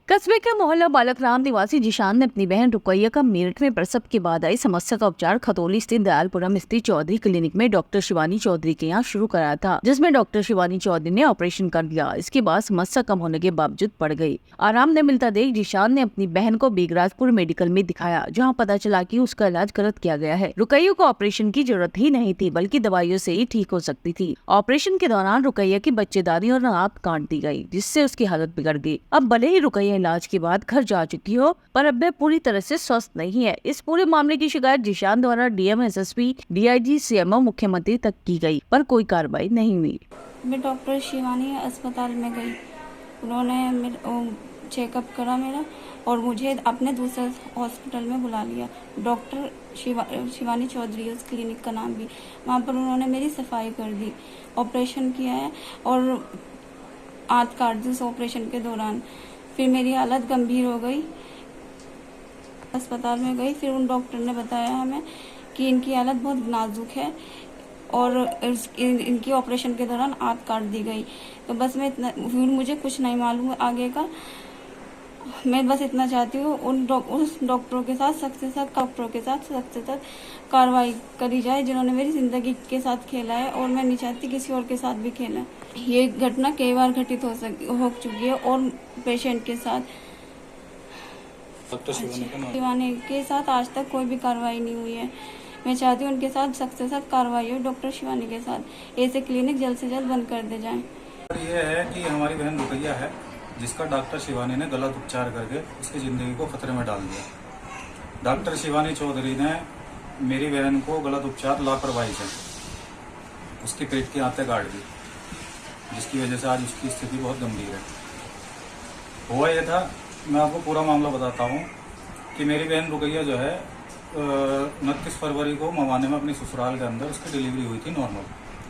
कस्बे के मोहल्ला बालकराम निवासी जिशान ने अपनी बहन रुकैया का मेरठ में प्रसव के बाद आई समस्या का उपचार खतौली स्थित दयालपुरम स्थित चौधरी क्लिनिक में डॉक्टर शिवानी चौधरी के यहाँ शुरू कराया था, जिसमें डॉक्टर शिवानी चौधरी ने ऑपरेशन कर दिया। इसके बाद समस्या कम होने के बावजूद बढ़ गई। आराम न मिलता देख जिशान ने अपनी बहन को बेगराजपुर मेडिकल में दिखाया, जहाँ पता चला कि उसका इलाज गलत किया गया है। रुकैया को ऑपरेशन की जरूरत ही नहीं थी, बल्कि दवाइयों से ही ठीक हो सकती थी। ऑपरेशन के दौरान रुकैया की बच्चेदारी और आंत काट दी गई, जिससे उसकी हालत बिगड़ गई। अब भले ही रुकैया इलाज के बाद घर जा चुकी हो, पर अब वह पूरी तरह से स्वस्थ नहीं है। इस पूरे मामले की शिकायत जिशान द्वारा डीएम, एसएसपी, डीआईजी, सीएमओ, मुख्यमंत्री तक की गई, पर कोई कार्रवाई नहीं हुई। मैं डॉक्टर शिवानी अस्पताल में गई, उन्होंने चेकअप करा मेरा और मुझे अपने दूसरे हॉस्पिटल में बुला लिया। डॉक्टर शिवानी चौधरी, उस क्लिनिक का नाम भी, वहाँ पर उन्होंने मेरी सफाई कर दी, ऑपरेशन किया है और आंत काट दी उस ऑपरेशन के दौरान। फिर मेरी हालत गंभीर हो गई, अस्पताल में गई। फिर उन डॉक्टर ने बताया हमें कि इनकी हालत बहुत नाजुक है और इनकी ऑपरेशन के दौरान आंत काट दी गई। तो बस मैं इतना, मुझे कुछ नहीं मालूम आगे का। मैं बस इतना चाहती हूँ उस डॉक्टरों के साथ सख्त से सख्त कार्रवाई करी जाए, जिन्होंने मेरी जिंदगी के साथ खेला है, और मैं नहीं चाहती किसी और के साथ भी खेला। ये घटना कई बार घटित हो चुकी है और पेशेंट के साथ। शिवानी के साथ आज तक कोई भी कार्रवाई नहीं हुई है। मैं चाहती हूँ उनके साथ सख्त से सख्त कार्रवाई हो, डॉक्टर शिवानी के साथ। ऐसे क्लिनिक जल्द से जल्द बंद कर दे जाए। ये है कि हमारी बहन रुकैया है, जिसका डॉक्टर शिवानी ने गलत उपचार करके उसकी ज़िंदगी को खतरे में डाल दिया। डॉक्टर शिवानी चौधरी ने मेरी बहन को गलत उपचार लापरवाही से उसकी पेट की आंतें काट दी, जिसकी वजह से आज उसकी स्थिति बहुत गंभीर है। हुआ यह था, मैं आपको पूरा मामला बताता हूँ कि मेरी बहन रुकैया जो है 29 फरवरी को मवाने में अपनी ससुराल के अंदर उसकी डिलीवरी हुई थी नॉर्मल,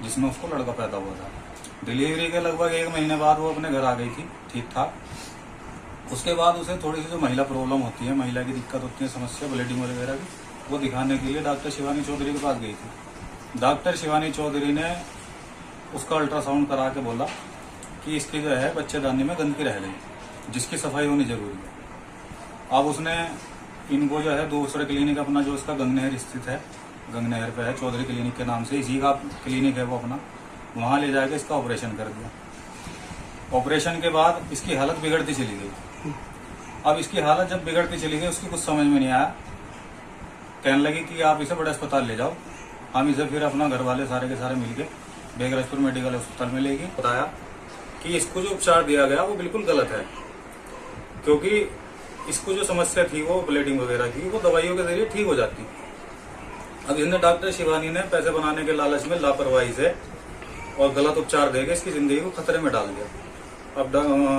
जिसमें उसको लड़का पैदा हुआ था। डिलीवरी के लगभग 1 महीने बाद वो अपने घर आ गई थी ठीक ठाक। उसके बाद उसे थोड़ी सी जो महिला प्रॉब्लम होती है, महिला की दिक्कत होती है, समस्या ब्लीडिंग वगैरह की, वो दिखाने के लिए डॉक्टर शिवानी चौधरी के पास गई थी। डॉक्टर शिवानी चौधरी ने उसका अल्ट्रासाउंड करा के बोला कि इसकी जो है बच्चेदानी में गंदगी रह गई, जिसकी सफाई होनी जरूरी है। अब उसने इनको जो है दूसरे क्लिनिक अपना, जो इसका गंगनहर स्थित है, गंगनहर पे है, चौधरी क्लिनिक के नाम से इसी का क्लिनिक है वो अपना, वहाँ ले जाके इसका ऑपरेशन कर दिया। ऑपरेशन के बाद इसकी हालत बिगड़ती चली गई। अब इसकी हालत जब बिगड़ती चली गई, उसकी कुछ समझ में नहीं आया, कहने लगी कि आप इसे बड़े अस्पताल ले जाओ। हम इसे फिर अपना घर वाले सारे के सारे मिलके बेगराजपुर मेडिकल अस्पताल में ले गए। बताया कि इसको जो उपचार दिया गया वो बिल्कुल गलत है, क्योंकि इसको जो समस्या थी वो ब्लीडिंग वगैरह की, वो दवाइयों के जरिए ठीक हो जाती। अब इसने डॉक्टर शिवानी ने पैसे बनाने के लालच में लापरवाही से और गलत उपचार देके इसकी जिंदगी को खतरे में डाल दिया। अब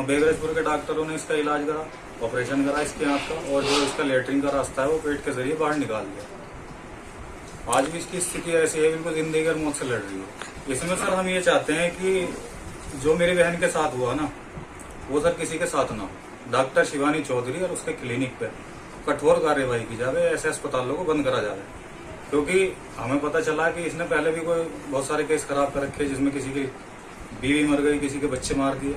बेगराजपुर के डॉक्टरों ने इसका इलाज करा, ऑपरेशन करा इसके आंख का, और जो इसका लेटरिन का रास्ता है वो पेट के जरिए बाहर निकाल दिया। आज भी इसकी स्थिति ऐसी है, बिल्कुल जिंदगी और मौत से लड़ रही है। इसमें सर हम ये चाहते हैं कि जो मेरी बहन के साथ हुआ ना, वो सर किसी के साथ ना हो। डॉक्टर शिवानी चौधरी और उसके क्लिनिक पे कठोर कार्यवाही की जाए, ऐसे अस्पतालों को बंद करा जाए, क्योंकि हमें पता चला कि इसने पहले भी कोई बहुत सारे केस खराब कर रखे, जिसमें किसी की बीवी मर गई, किसी के बच्चे मार दिए।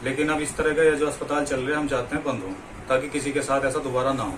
लेकिन अब इस तरह के जो अस्पताल चल रहे हैं, हम चाहते हैं बंद हो, ताकि किसी के साथ ऐसा दोबारा ना हो।